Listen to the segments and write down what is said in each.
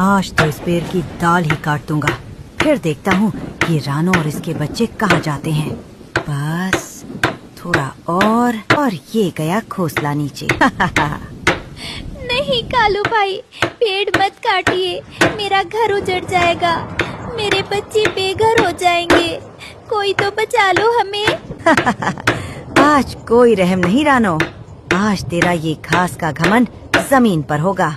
आज तो इस पेड़ की डाल ही काट दूंगा। फिर देखता हूँ कि रानो और इसके बच्चे कहाँ जाते हैं। बस थोड़ा और ये गया घोंसला नीचे। नहीं कालू भाई, पेड़ मत काटिए, मेरा घर उजड़ जाएगा, मेरे बच्चे बेघर हो जाएंगे, कोई तो बचा लो हमें। आज कोई रहम नहीं रानो, आज तेरा ये घास का घमंड जमीन पर होगा।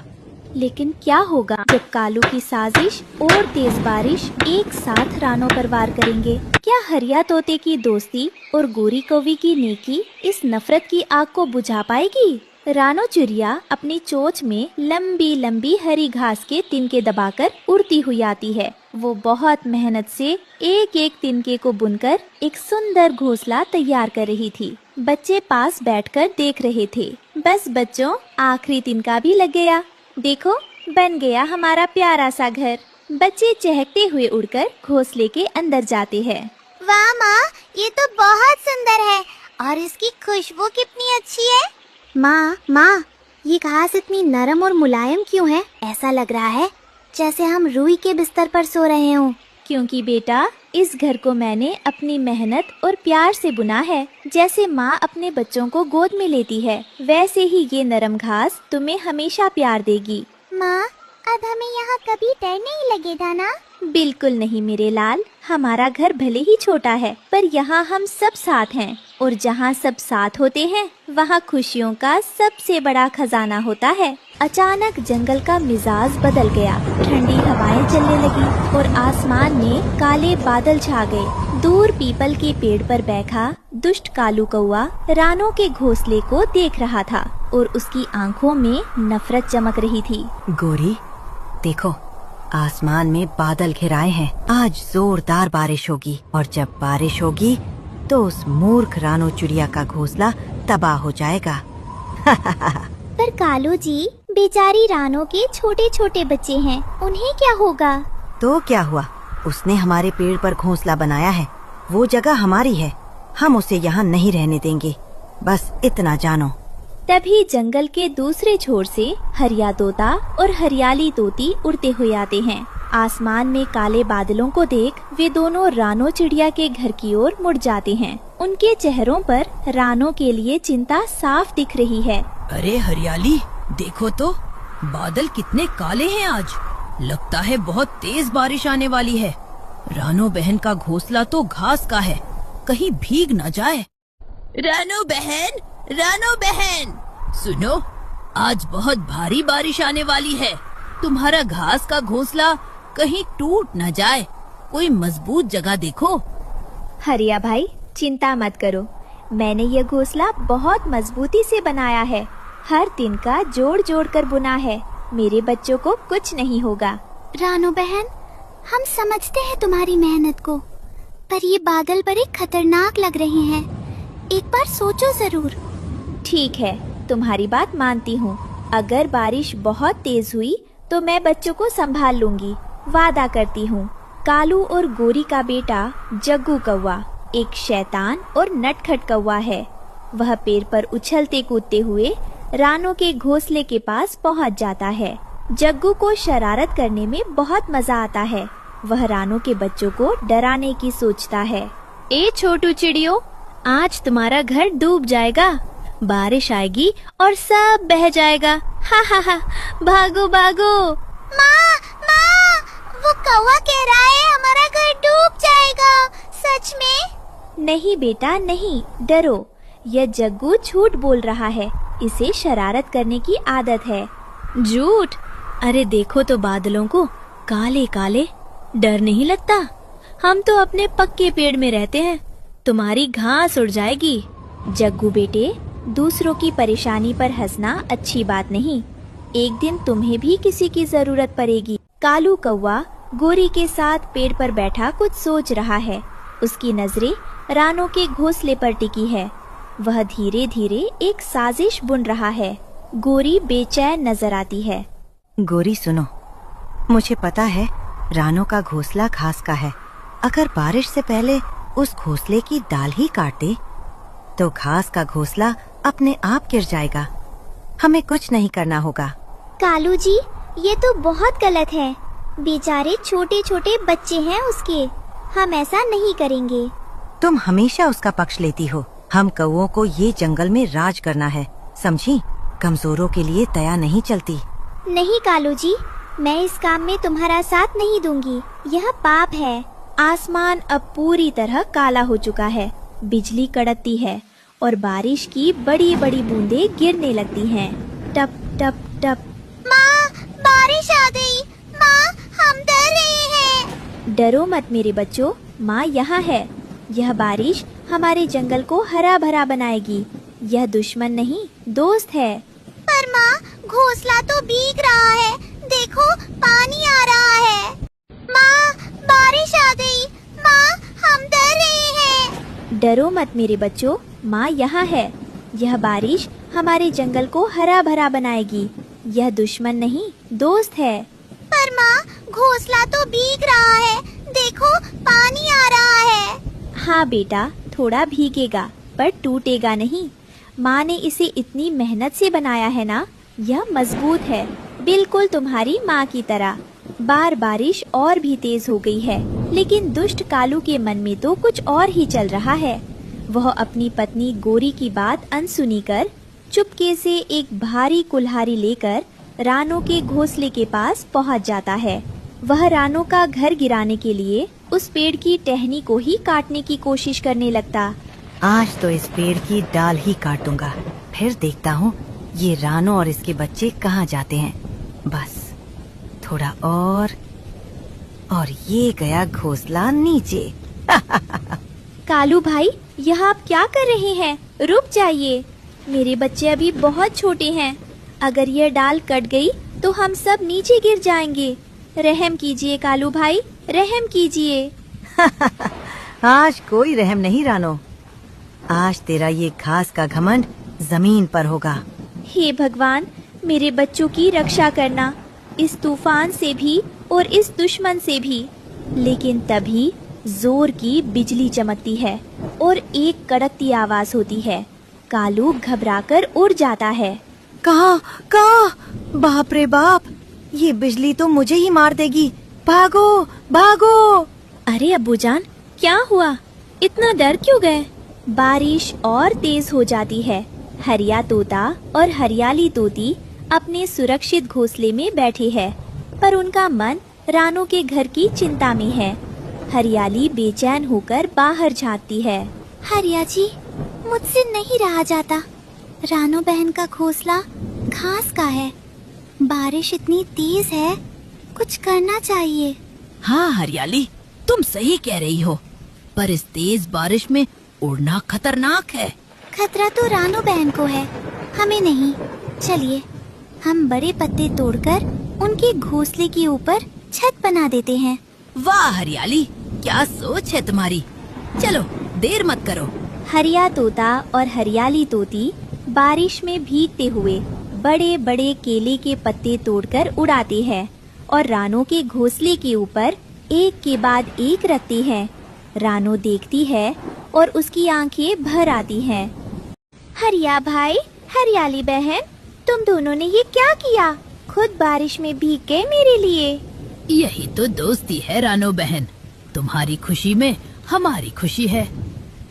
लेकिन क्या होगा जब कालू की साजिश और तेज बारिश एक साथ रानो पर वार करेंगे? क्या हरिया तोते की दोस्ती और गोरी कौवी की नेकी इस नफरत की आग को बुझा पाएगी? रानो चिड़िया अपनी चोंच में लंबी लंबी हरी घास के तिनके दबाकर उड़ती हुई आती है। वो बहुत मेहनत से एक एक तिनके को बुनकर एक सुंदर घोंसला तैयार कर रही थी। बच्चे पास बैठकर देख रहे थे। बस बच्चों, आखिरी तिनका भी लग गया। देखो, बन गया हमारा प्यारा सा घर। बच्चे चहकते हुए उड़कर घोंसले के अंदर जाते हैं। वाह माँ, ये तो बहुत सुंदर है और इसकी खुशबू कितनी अच्छी है। माँ, ये घास इतनी नरम और मुलायम क्यों है? ऐसा लग रहा है जैसे हम रूई के बिस्तर पर सो रहे हों। क्योंकि बेटा, इस घर को मैंने अपनी मेहनत और प्यार से बुना है। जैसे माँ अपने बच्चों को गोद में लेती है, वैसे ही ये नरम घास तुम्हें हमेशा प्यार देगी। माँ, अब हमें यहाँ कभी डर नहीं लगेगा ना? बिल्कुल नहीं मेरे लाल, हमारा घर भले ही छोटा है, पर यहाँ हम सब साथ हैं, और जहाँ सब साथ होते हैं वहाँ खुशियों का सबसे बड़ा खजाना होता है। अचानक जंगल का मिजाज बदल गया, ठंडी हवाएं चलने लगी और आसमान में काले बादल छा गए। दूर पीपल के पेड़ पर बैठा दुष्ट कालू कौआ रानो के घोंसले को देख रहा था और उसकी आंखों में नफरत चमक रही थी। गोरी, देखो, आसमान में बादल घिराए हैं। आज जोरदार बारिश होगी और जब बारिश होगी तो उस मूर्ख रानो चिड़िया का घोंसला तबाह हो जाएगा। पर कालू जी, बेचारी रानो के छोटे छोटे बच्चे हैं, उन्हें क्या होगा? तो क्या हुआ, उसने हमारे पेड़ पर घोंसला बनाया है, वो जगह हमारी है, हम उसे यहाँ नहीं रहने देंगे, बस इतना जानो। तभी जंगल के दूसरे छोर से हरिया तोता और हरियाली तोती उड़ते हुए आते हैं। आसमान में काले बादलों को देख वे दोनों रानो चिड़िया के घर की ओर मुड़ जाते हैं। उनके चेहरों पर रानो के लिए चिंता साफ दिख रही है। अरे हरियाली, देखो तो, बादल कितने काले हैं आज। लगता है बहुत तेज बारिश आने वाली है। रानो बहन का घोंसला तो घास का है, कहीं भीग न जाए। रानो बहन, सुनो, आज बहुत भारी बारिश आने वाली है। तुम्हारा घास का घोंसला कहीं टूट न जाए, कोई मजबूत जगह देखो। हरिया भाई, चिंता मत करो, मैंने ये घोंसला बहुत मजबूती से बनाया है। हर तिनका जोड़ जोड़ कर बुना है, मेरे बच्चों को कुछ नहीं होगा। रानो बहन, हम समझते हैं तुम्हारी मेहनत को, पर ये बादल बड़े खतरनाक लग रहे हैं, एक बार सोचो जरूर। ठीक है, तुम्हारी बात मानती हूँ। अगर बारिश बहुत तेज हुई तो मैं बच्चों को संभाल लूंगी, वादा करती हूँ। कालू और गोरी का बेटा जग्गू कौवा एक शैतान और नटखट कौवा है। वह पेड़ पर उछलते कूदते हुए रानो के घोंसले के पास पहुँच जाता है। जग्गू को शरारत करने में बहुत मजा आता है। वह रानो के बच्चों को डराने की सोचता है। ए छोटू चिड़ियों, आज तुम्हारा घर डूब जाएगा, बारिश आएगी और सब बह जाएगा। हा हा हा, भागो भागो। माँ, वो कौवा कह रहा है हमारा घर डूब जाएगा, सच में? नहीं बेटा नहीं, डरो, यह जग्गू झूठ बोल रहा है, इसे शरारत करने की आदत है। झूठ? अरे देखो तो बादलों को, काले काले, डर नहीं लगता? हम तो अपने पक्के पेड़ में रहते हैं, तुम्हारी घास उड़ जाएगी। जग्गू बेटे, दूसरों की परेशानी पर हंसना अच्छी बात नहीं, एक दिन तुम्हें भी किसी की जरूरत पड़ेगी। कालू कौवा गोरी के साथ पेड़ पर बैठा कुछ सोच रहा है। उसकी नजरें रानो के घोंसले पर टिकी है। वह धीरे धीरे एक साजिश बुन रहा है। गोरी बेचैन नजर आती है। गोरी सुनो, मुझे पता है रानो का घोंसला घास का है। अगर बारिश से पहले उस घोंसले की डाल ही काट दे तो घास का घोंसला अपने आप गिर जाएगा। हमें कुछ नहीं करना होगा। कालू जी, ये तो बहुत गलत है। बेचारे छोटे छोटे बच्चे हैं उसके। हम ऐसा नहीं करेंगे। तुम हमेशा उसका पक्ष लेती हो। हम कौओं को ये जंगल में राज करना है, समझी? कमजोरों के लिए दया नहीं चलती। नहीं कालू जी, मैं इस काम में तुम्हारा साथ नहीं दूंगी। यह पाप है। आसमान अब पूरी तरह काला हो चुका है। बिजली कड़कती है और बारिश की बड़ी बड़ी बूंदें गिरने लगती हैं। टप टप टप। माँ, बारिश आ गई। माँ, हम डर रहे हैं। डरो मत मेरे बच्चों, माँ यहाँ है। यह बारिश हमारे जंगल को हरा भरा बनाएगी। यह दुश्मन नहीं, दोस्त है। पर माँ, घोंसला तो भीग रहा है। देखो, पानी आ रहा है। माँ, बारिश आ गई। माँ, हम डर रहे हैं। डरो मत मेरे बच्चों, माँ यहाँ है। यह बारिश हमारे जंगल को हरा भरा बनाएगी। यह दुश्मन नहीं, दोस्त है। पर माँ, घोंसला तो भीग रहा है। देखो, पानी आ रहा है। हाँ बेटा, थोड़ा भीगेगा पर टूटेगा नहीं। माँ ने इसे इतनी मेहनत से बनाया है ना, यह मजबूत है, बिल्कुल तुम्हारी माँ की तरह। बारिश और भी तेज हो गई है, लेकिन दुष्ट कालू के मन में तो कुछ और ही चल रहा है। वह अपनी पत्नी गोरी की बात अनसुनी कर चुपके से एक भारी कुल्हाड़ी लेकर रानो के घोंसले के पास पहुंच जाता है। वह रानो का घर गिराने के लिए उस पेड़ की टहनी को ही काटने की कोशिश करने लगता। आज तो इस पेड़ की डाल ही काट दूंगा, फिर देखता हूँ ये रानो और इसके बच्चे कहाँ जाते हैं। बस थोड़ा और ये गया घोंसला नीचे। कालू भाई, यह आप क्या कर रहे हैं? रुक जाइए, मेरे बच्चे अभी बहुत छोटे हैं। अगर यह डाल कट गई तो हम सब नीचे गिर जाएंगे। रहम कीजिए कालू भाई, रहम कीजिए। आज कोई रहम नहीं रानो, आज तेरा ये घास का घमंड जमीन पर होगा। हे भगवान, मेरे बच्चों की रक्षा करना, इस तूफान से भी और इस दुश्मन से भी। लेकिन तभी जोर की बिजली चमकती है और एक कड़कती आवाज होती है। कालू घबराकर उड़ जाता है। कहाँ? बाप रे बाप, ये बिजली तो मुझे ही मार देगी। भागो भागो। अरे अब्बूजान, क्या हुआ? इतना डर क्यों गए? बारिश और तेज हो जाती है। हरिया तोता और हरियाली तोती अपने सुरक्षित घोंसले में बैठे हैं, पर उनका मन रानो के घर की चिंता में है। हरियाली बेचैन होकर बाहर झांकती है। हरिया जी, मुझसे नहीं रहा जाता। रानो बहन का घोंसला घास का है। बारिश इतनी तेज है, कुछ करना चाहिए। हाँ हरियाली, तुम सही कह रही हो, पर इस तेज बारिश में उड़ना खतरनाक है। खतरा तो रानो बहन को है, हमें नहीं। चलिए, हम बड़े पत्ते तोड़कर उनके घोंसले के ऊपर छत बना देते हैं। वाह हरियाली, क्या सोच है तुम्हारी। चलो देर मत करो। हरिया तोता और हरियाली तोती बारिश में भीगते हुए बड़े बड़े केले के पत्ते तोड़कर उड़ाते हैं और रानो के घोंसले के ऊपर एक के बाद एक रखती हैं। रानो देखती है और उसकी आंखें भर आती हैं। हरिया भाई, हरियाली बहन, तुम दोनों ने ये क्या किया? खुद बारिश में भीग गए मेरे लिए। यही तो दोस्ती है रानो बहन, तुम्हारी खुशी में हमारी खुशी है।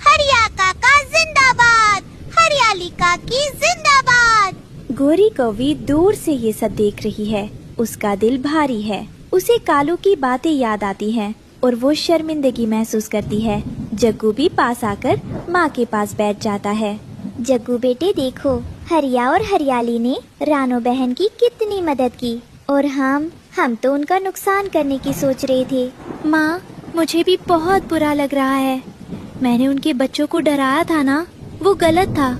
हरिया काका जिंदाबाद, हरियाली काकी जिंदाबाद। गोरी कौवी दूर से ये सब देख रही है। उसका दिल भारी है। उसे कालू की बातें याद आती हैं और वो शर्मिंदगी महसूस करती है। जग्गू भी पास आकर माँ के पास बैठ जाता है। जग्गू बेटे देखो, हरिया और हरियाली ने रानो बहन की कितनी मदद की और हम तो उनका नुकसान करने की सोच रहे थे। माँ, मुझे भी बहुत बुरा लग रहा है। मैंने उनके बच्चों को डराया था ना, वो गलत था।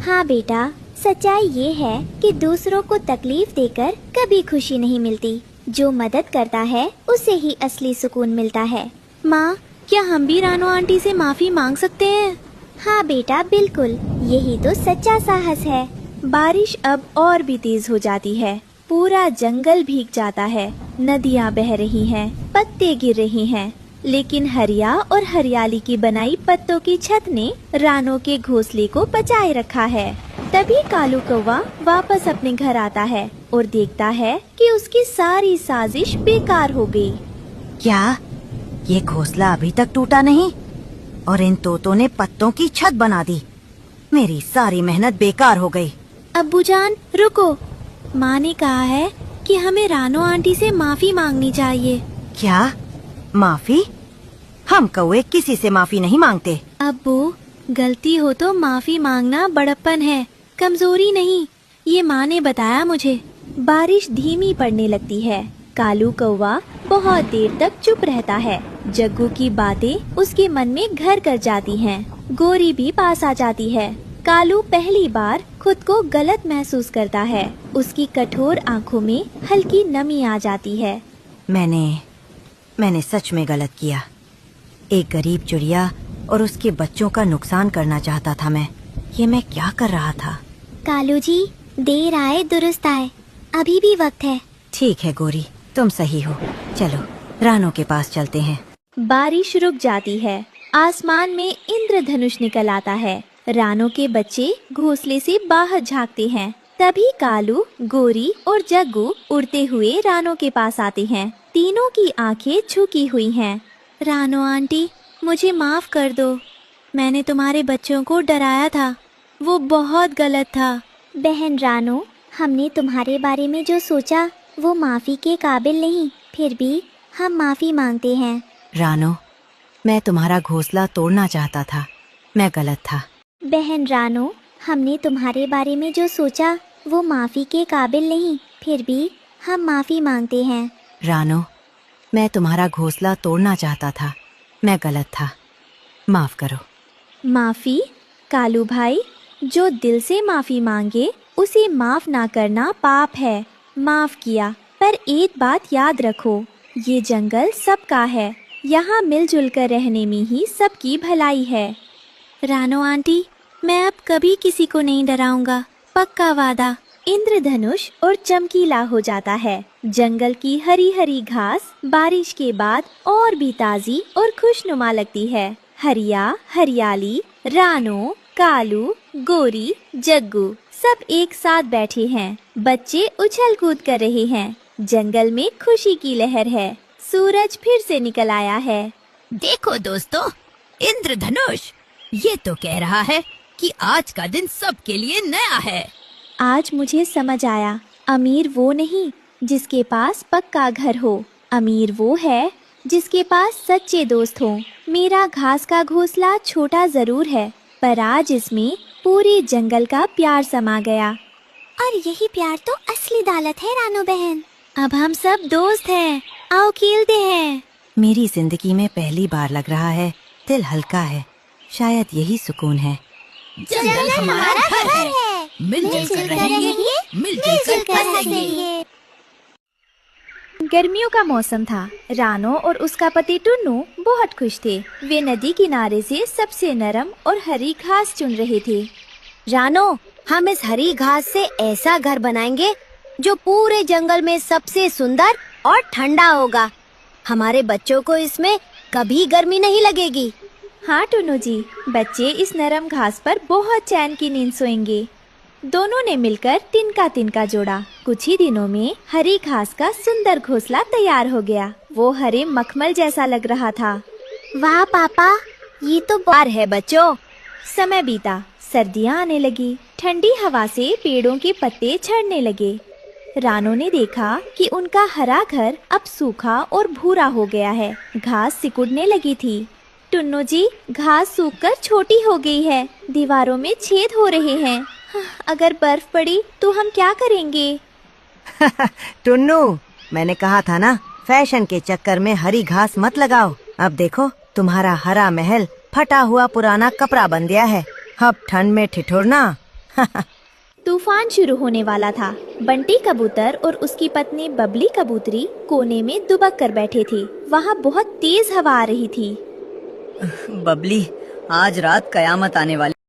हाँ बेटा, सच्चाई ये है कि दूसरों को तकलीफ देकर कभी खुशी नहीं मिलती। जो मदद करता है उसे ही असली सुकून मिलता है। माँ, क्या हम भी रानो आंटी से माफी मांग सकते हैं? हाँ बेटा, बिल्कुल, यही तो सच्चा साहस है। बारिश अब और भी तेज हो जाती है। पूरा जंगल भीग जाता है। नदियाँ बह रही हैं, पत्ते गिर रही हैं, लेकिन हरिया और हरियाली की बनाई पत्तों की छत ने रानो के घोंसले को बचाए रखा है। तभी कालू कौवा वापस अपने घर आता है और देखता है कि उसकी सारी साजिश बेकार हो गई। क्या ये घोंसला अभी तक टूटा नहीं? और इन तोतों ने पत्तों की छत बना दी। मेरी सारी मेहनत बेकार हो गई। अब्बूजान रुको, माँ ने कहा है कि हमें रानो आंटी से माफी मांगनी चाहिए। क्या माफी? हम कौवे किसी से माफी नहीं मांगते। अब्बू, गलती हो तो माफी मांगना बड़प्पन है, कमजोरी नहीं, ये माँ ने बताया मुझे। बारिश धीमी पड़ने लगती है। कालू कौवा बहुत देर तक चुप रहता है। जग्गू की बातें उसके मन में घर कर जाती हैं। गोरी भी पास आ जाती है। कालू पहली बार खुद को गलत महसूस करता है। उसकी कठोर आंखों में हल्की नमी आ जाती है। मैंने सच में गलत किया। एक गरीब चिड़िया और उसके बच्चों का नुकसान करना चाहता था मैं। ये मैं क्या कर रहा था? कालू जी, देर आए दुरुस्त आए, अभी भी वक्त है। ठीक है गोरी, तुम सही हो। चलो रानो के पास चलते हैं। बारिश रुक जाती है। आसमान में इंद्रधनुष निकल आता है। रानो के बच्चे घोंसले से बाहर झांकते हैं। तभी कालू, गोरी और जग्गू उड़ते हुए रानो के पास आते हैं। तीनों की आंखें झुकी हुई हैं। रानो आंटी, मुझे माफ कर दो। मैंने तुम्हारे बच्चों को डराया था, वो बहुत गलत था। बहन रानो, हमने तुम्हारे बारे में जो सोचा वो माफी के काबिल नहीं, फिर भी हम माफी मांगते हैं। रानो, मैं तुम्हारा घोंसला तोड़ना चाहता था, मैं गलत था। बहन रानो, हमने तुम्हारे बारे में जो सोचा वो माफी के काबिल नहीं, फिर भी हम माफी मांगते हैं। रानो, मैं तुम्हारा घोंसला तोड़ना चाहता था, मैं गलत था, माफ करो। माफी? कालू भाई, जो दिल से माफी मांगे उसे माफ ना करना पाप है। माफ किया, पर एक बात याद रखो, ये जंगल सबका है। यहाँ मिलजुल कर रहने में ही सबकी भलाई है। रानो आंटी, मैं अब कभी किसी को नहीं डराऊंगा, पक्का वादा। इंद्रधनुष और चमकीला हो जाता है। जंगल की हरी हरी घास बारिश के बाद और भी ताजी और खुशनुमा लगती है। हरियाली, रानो, कालू, गोरी, जग्गू सब एक साथ बैठे हैं। बच्चे उछल कूद कर रहे हैं। जंगल में खुशी की लहर है। सूरज फिर से निकल आया है। देखो दोस्तों, इंद्रधनुष ये तो कह रहा है कि आज का दिन सबके लिए नया है। आज मुझे समझ आया, अमीर वो नहीं जिसके पास पक्का घर हो, अमीर वो है जिसके पास सच्चे दोस्त हो। मेरा घास का घोंसला छोटा जरूर है, पर आज इसमें पूरे जंगल का प्यार समा गया। और यही प्यार तो असली दौलत है रानो बहन। अब हम सब दोस्त हैं, आओ खेलते हैं। मेरी जिंदगी में पहली बार लग रहा है दिल हल्का है, शायद यही सुकून है। जंगल हमारा घर है, मिलजुल कर रहेंगे, मिलजुल कर हंसेंगे। गर्मियों का मौसम था। रानो और उसका पति टुन्नू बहुत खुश थे। वे नदी किनारे से सबसे नरम और हरी घास चुन रहे थे। रानो, हम इस हरी घास से ऐसा घर बनाएंगे जो पूरे जंगल में सबसे सुंदर और ठंडा होगा। हमारे बच्चों को इसमें कभी गर्मी नहीं लगेगी। हाँ टुन्नू जी, बच्चे इस नरम घास पर बहुत चैन की नींद सोएंगे। दोनों ने मिलकर तिनका जोड़ा। कुछ ही दिनों में हरी घास का सुंदर घोंसला तैयार हो गया। वो हरे मखमल जैसा लग रहा था। वाह पापा, ये तो बार है बच्चों। समय बीता, सर्दियाँ आने लगी। ठंडी हवा से पेड़ों के पत्ते झड़ने लगे। रानो ने देखा कि उनका हरा घर अब सूखा और भूरा हो गया है। घास सिकुड़ने लगी थी। टुन्नू जी, घास सूखकर छोटी हो गई है, दीवारों में छेद हो रहे हैं। अगर बर्फ पड़ी तो हम क्या करेंगे? टुन्नू, मैंने कहा था ना, फैशन के चक्कर में हरी घास मत लगाओ। अब देखो, तुम्हारा हरा महल फटा हुआ पुराना कपड़ा बन गया है। अब ठंड में ठिठुरना। तूफान शुरू होने वाला था। बंटी कबूतर और उसकी पत्नी बबली कबूतरी कोने में दुबक कर बैठे थे। वहाँ बहुत तेज हवा आ रही थी। बबली, आज रात कयामत आने वाली।